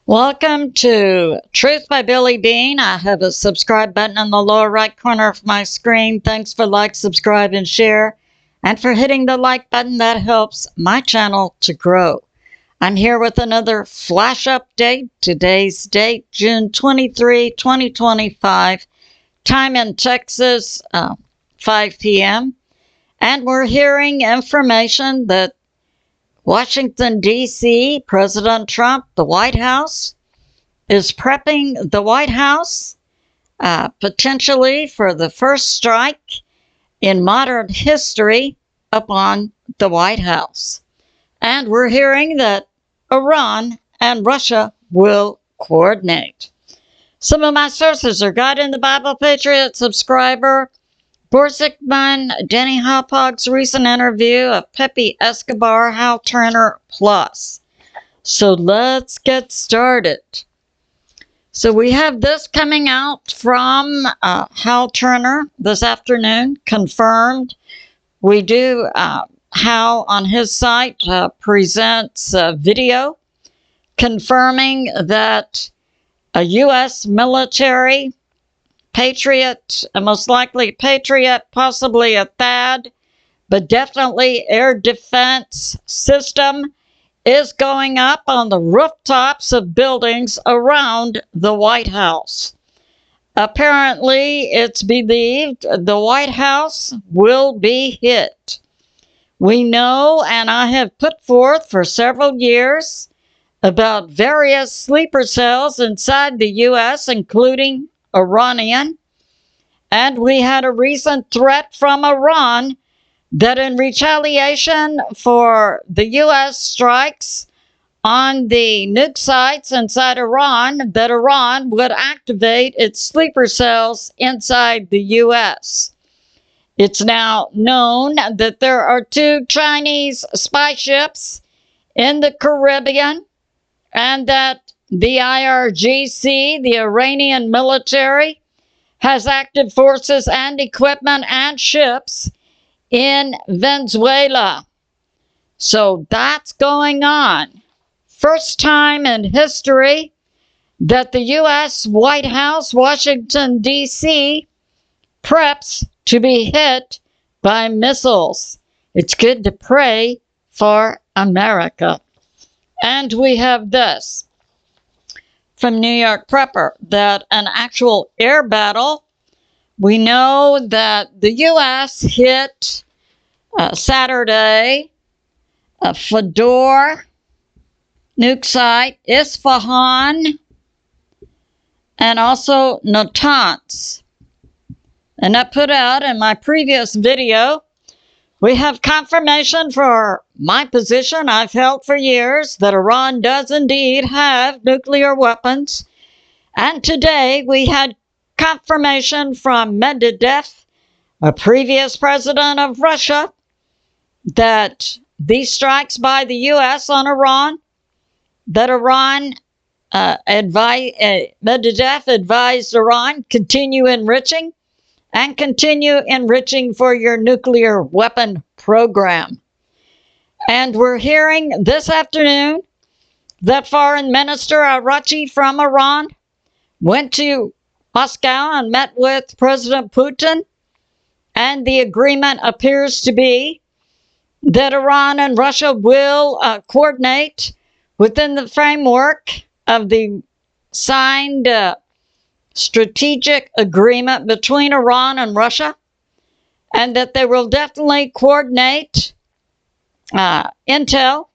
Welcome to Truth by Billie Beene. I have a subscribe button in the lower right corner of my screen. Thanks for like, subscribe, and share. And for hitting the like button, that helps my channel to grow. I'm here with another flash update. Today's date, June 23, 2025. Time in Texas, 5 p.m. And we're hearing information that Washington, D.C., President Trump, the White House, is prepping the White House potentially for the first strike in modern history upon the White House. And we're hearing that Iran and Russia will coordinate. Some of my sources are God in the Bible Patriot subscriber, BORZIKKMAN, Denny Hauppauge's recent interview of PEPE, ESCOBAR, Hal Turner Plus. So let's get started. So we have this coming out from Hal Turner this afternoon, confirmed. We do, Hal on his site presents a video confirming that a U.S. military Patriot, most likely Patriot, possibly a THAAD, but definitely air defense system is going up on the rooftops of buildings around the White House. Apparently, it's believed the White House will be hit. We know, and I have put forth for several years, about various sleeper cells inside the U.S., including Iranian, and we had a recent threat from Iran that in retaliation for the U.S. strikes on the nuke sites inside Iran, that Iran would activate its sleeper cells inside the U.S. It's now known that there are 2 Chinese spy ships in the Caribbean, and that the IRGC, the Iranian military, has active forces and equipment and ships in Venezuela. So that's going on. First time in history that the U.S. White House, Washington, D.C., preps to be hit by missiles. It's good to pray for America. And we have this from New York Prepper, that an actual air battle, we know that the U.S. hit Saturday a Fedor nuke site, Isfahan, and also Natanz. And I put out in my previous video, we have confirmation for my position I've held for years that Iran does indeed have nuclear weapons. And today we had confirmation from Medvedev, a previous president of Russia, that these strikes by the U.S. on Iran, that Medvedev advised Iran, continue enriching for your nuclear weapon program. And we're hearing this afternoon that Foreign Minister Araghchi from Iran went to Moscow and met with President Putin, and the agreement appears to be that Iran and Russia will coordinate within the framework of the signed strategic agreement between Iran and Russia, and that they will definitely coordinate intel.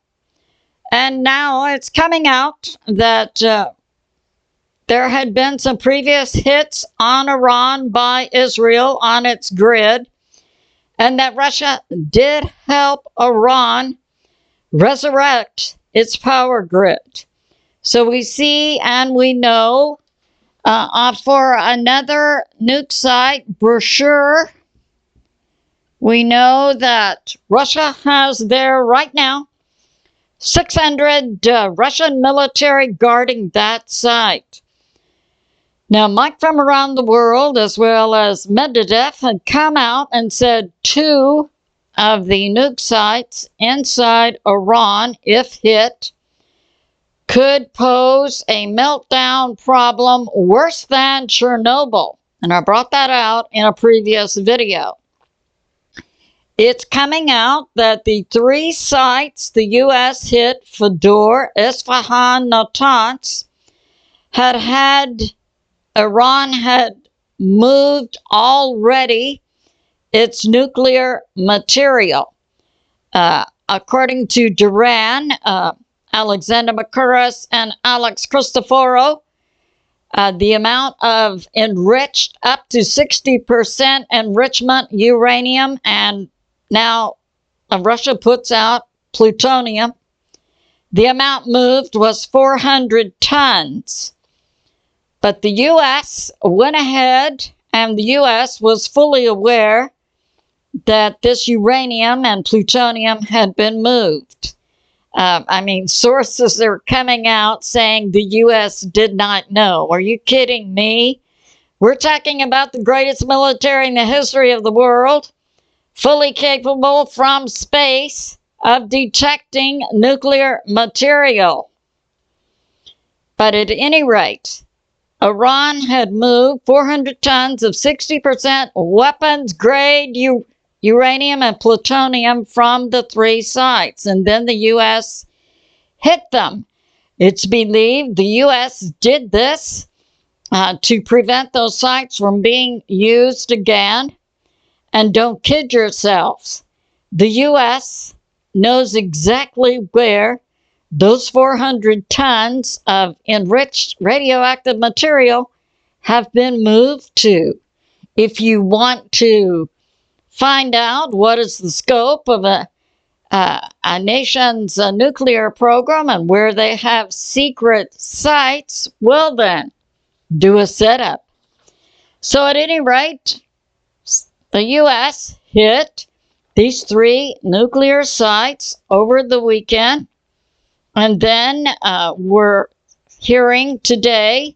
And now it's coming out that there had been some previous hits on Iran by Israel on its grid, and that Russia did help Iran resurrect its power grid. So we see and we know for another nuke site, brochure, we know that Russia has there right now 600 Russian military guarding that site. Now, Mike from around the world, as well as Medvedev, had come out and said 2 of the nuke sites inside Iran, if hit, could pose a meltdown problem worse than Chernobyl. And I brought that out in a previous video. It's coming out that the 3 sites the U.S. hit, Fordow, Isfahan, Natanz, Iran had moved already its nuclear material. According to DURAN, Alexander MERCOURIS and Alex CHRISTEFEROU, the amount of enriched up to 60% enrichment uranium, and now Russia puts out plutonium. The amount moved was 400 tons. But the U.S. went ahead, and the U.S. was fully aware that this uranium and plutonium had been moved. Sources are coming out saying the U.S. did not know. Are you kidding me? We're talking about the greatest military in the history of the world, fully capable from space of detecting nuclear material. But at any rate, Iran had moved 400 tons of 60% weapons-grade uranium and plutonium from the 3 sites, and then the U.S. hit them. It's believed the U.S. did this to prevent those sites from being used again. And don't kid yourselves. The U.S. knows exactly where those 400 tons of enriched radioactive material have been moved to. If you want to find out what is the scope of a nation's nuclear program and where they have secret sites, well then, do a setup. So at any rate, the U.S. hit these 3 nuclear sites over the weekend. And then we're hearing today,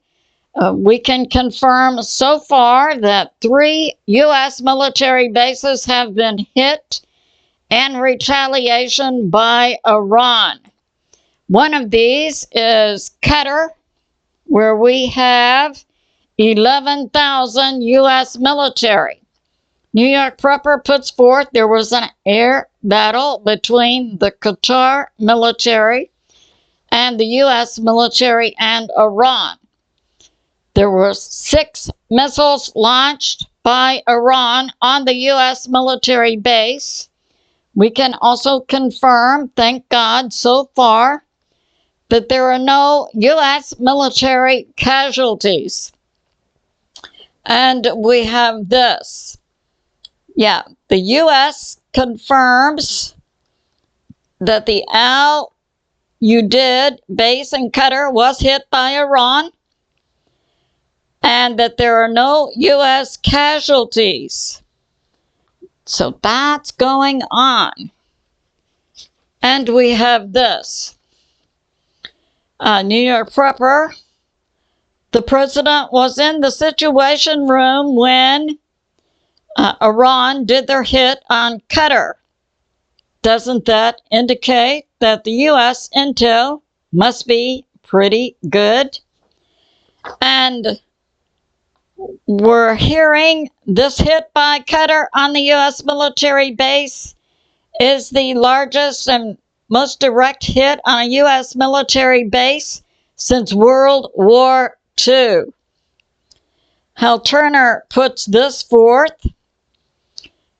we can confirm so far that 3 U.S. military bases have been hit in retaliation by Iran. One of these is Qatar, where we have 11,000 U.S. military. New York Prepper puts forth there was an air battle between the Qatar military and the U.S. military and Iran. There were 6 missiles launched by Iran on the U.S. military base. We can also confirm, thank God so far, that there are no U.S. military casualties. And we have this. Yeah, the U.S. confirms that the Al-Udeid base in Qatar was hit by Iran and that there are no U.S. casualties. So that's going on. And we have this. New York Prepper, the president was in the Situation Room when Iran did their hit on Qatar. Doesn't that indicate that the U.S. intel must be pretty good? And we're hearing this hit by Qatar on the U.S. military base is the largest and most direct hit on a U.S. military base since World War II. Hal Turner puts this forth.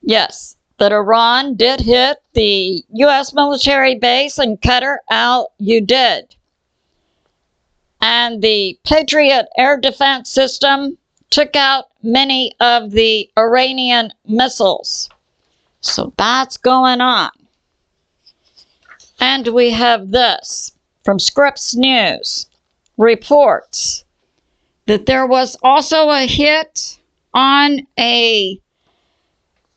Yes, that Iran did hit the U.S. military base in Qatar, Al-Udeid. And the Patriot air defense system took out many of the Iranian missiles. So that's going on. And we have this from Scripps News. Reports that there was also a hit on a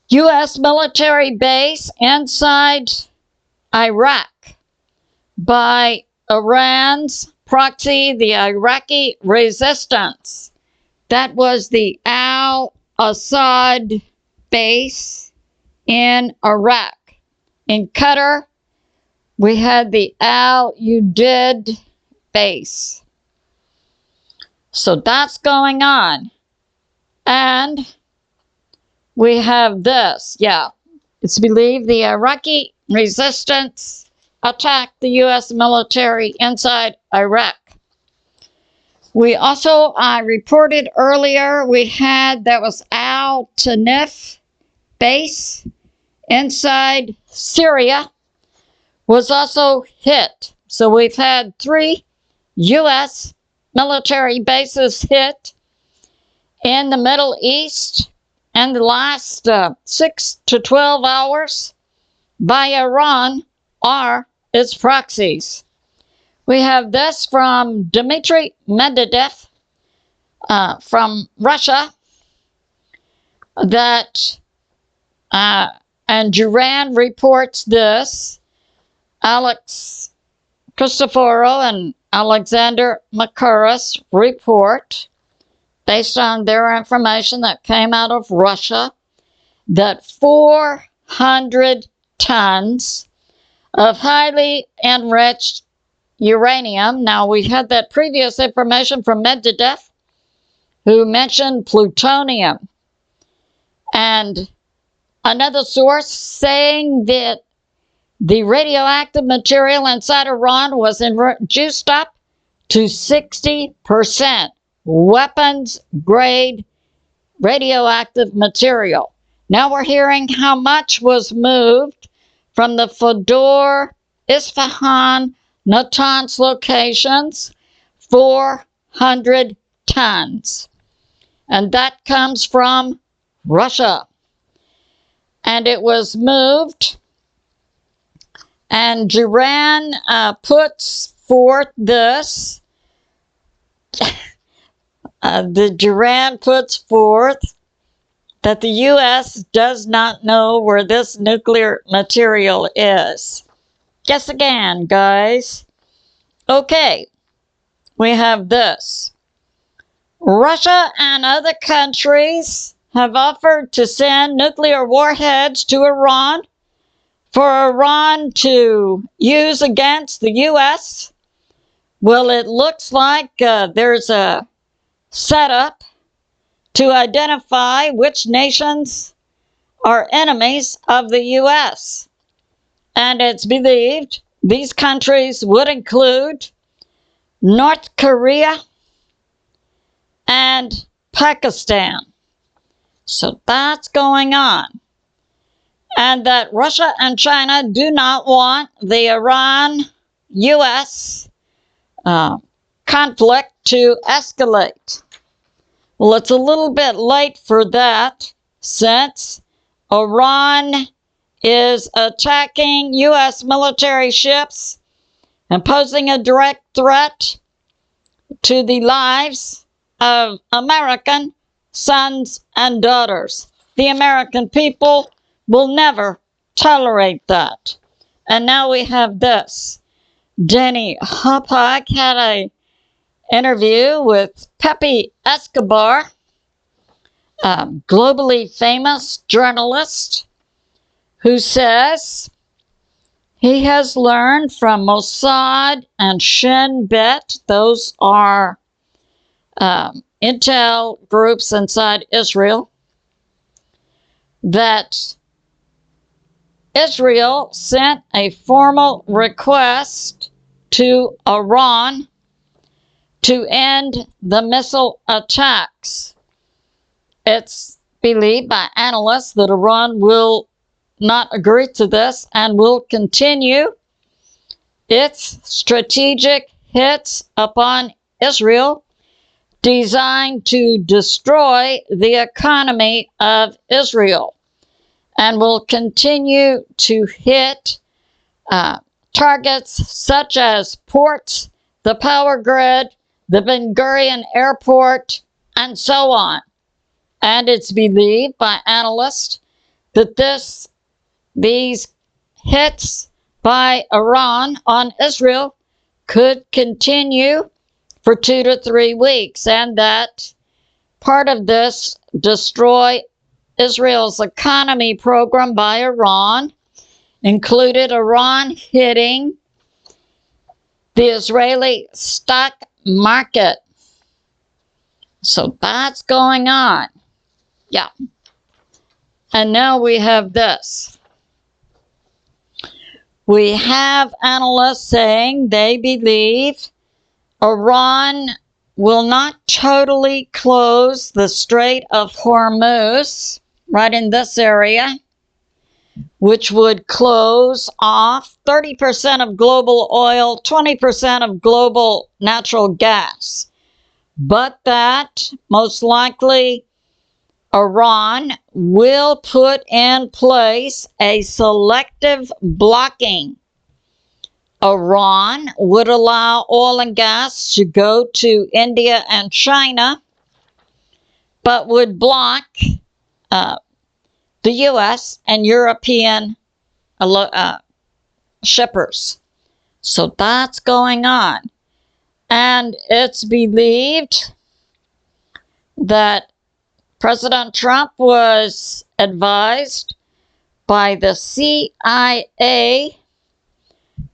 U.S. military base inside Iraq by Iran's proxy, the Iraqi resistance. That was the Al-Assad base in Iraq. In Qatar, we had the Al-Udeid base. So that's going on. And we have this. Yeah, it's believed the Iraqi resistance attacked the U.S. military inside Iraq. We also, I reported earlier, we had, that was Al-Tanif base inside Syria was also hit. So we've had 3 U.S. military bases hit in the Middle East in the last 6 to 12 hours by Iran or its proxies. We have this from Dmitry Medvedev from Russia that, and Duran reports this. CHRISTEFEROU and Alexander MERCOURIS report, based on their information that came out of Russia, that 400 tons of highly enriched uranium. Now, we had that previous information from Medvedev, who mentioned plutonium. And another source saying that the radioactive material inside Iran was juiced up to 60% weapons-grade radioactive material. Now we're hearing how much was moved from the Fodor, Isfahan, Natanz locations, 400 tons. And that comes from Russia. And it was moved, and Duran puts forth this. The Duran puts forth that the U.S. does not know where this nuclear material is. Guess again, guys. Okay, we have this. Russia and other countries have offered to send nuclear warheads to Iran for Iran to use against the U.S. Well, it looks like there's a setup to identify which nations are enemies of the U.S. And it's believed these countries would include North Korea and Pakistan. So that's going on. And that Russia and China do not want the Iran-U.S. conflict to escalate. Well, it's a little bit late for that, since Iran is attacking U.S. military ships and posing a direct threat to the lives of American sons and daughters. The American people will never tolerate that. And now we have this. Denny Hopog had an interview with Pepe Escobar, a globally famous journalist, who says he has learned from Mossad and Shin Bet, those are intel groups inside Israel, that Israel sent a formal request to Iran to end the missile attacks. It's believed by analysts that Iran will not agree to this and will continue its strategic hits upon Israel designed to destroy the economy of Israel, and will continue to hit targets such as ports, the power grid, the Ben Gurion airport, and so on. And it's believed by analysts that these hits by Iran on Israel could continue for 2 to 3 weeks, and that part of this destroy Israel's economy program by Iran included Iran hitting the Israeli stock market. So that's going on. Yeah. And now we have this. We have analysts saying they believe Iran will not totally close the Strait of Hormuz, right in this area, which would close off 30% of global oil, 20% of global natural gas. But that most likely Iran will put in place a selective blocking. Iran would allow oil and gas to go to India and China, but would block the U.S. and European shippers. So that's going on. And it's believed that President Trump was advised by the CIA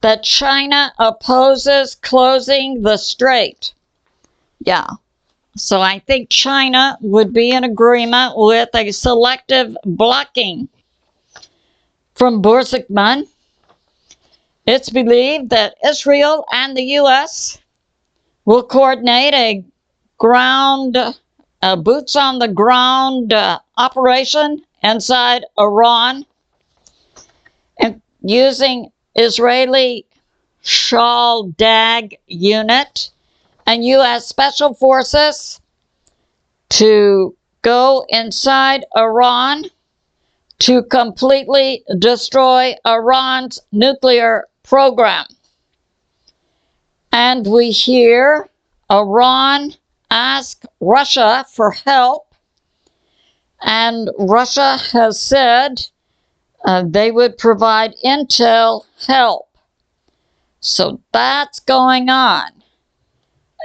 that China opposes closing the strait. Yeah. So I think China would be in agreement with a selective blocking. From BORZIKKMAN, it's believed that Israel and the U.S. will coordinate a boots on the ground operation inside Iran, and using Israeli Shal-Dag unit and U.S. Special Forces to go inside Iran to completely destroy Iran's nuclear program. And we hear Iran ask Russia for help, and Russia has said they would provide intel help. So that's going on.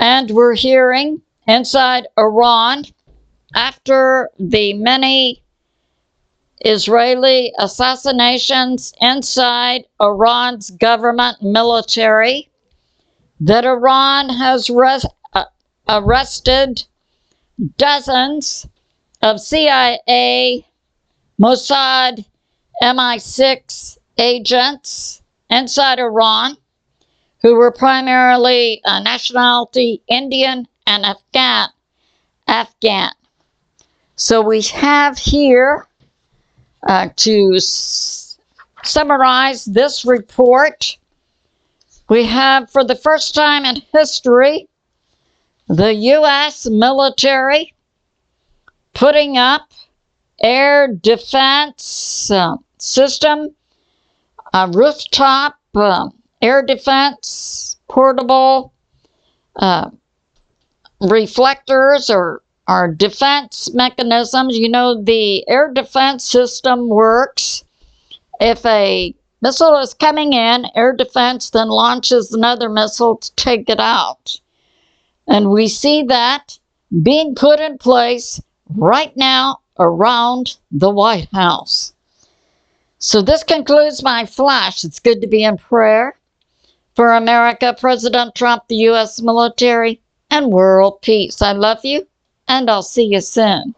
And we're hearing inside Iran, after the many Israeli assassinations inside Iran's government military, that Iran has arrested dozens of CIA, Mossad, MI6 agents inside Iran who were primarily nationality Indian and Afghan. So we have here, to summarize this report, we have, for the first time in history, the U.S. military putting up air defense system, rooftop air defense, portable reflectors or defense mechanisms. You know, the air defense system works. If a missile is coming in, air defense then launches another missile to take it out. And we see that being put in place right now around the White House. So this concludes my flash. It's good to be in prayer for America, President Trump, the U.S. military, and world peace. I love you, and I'll see you soon.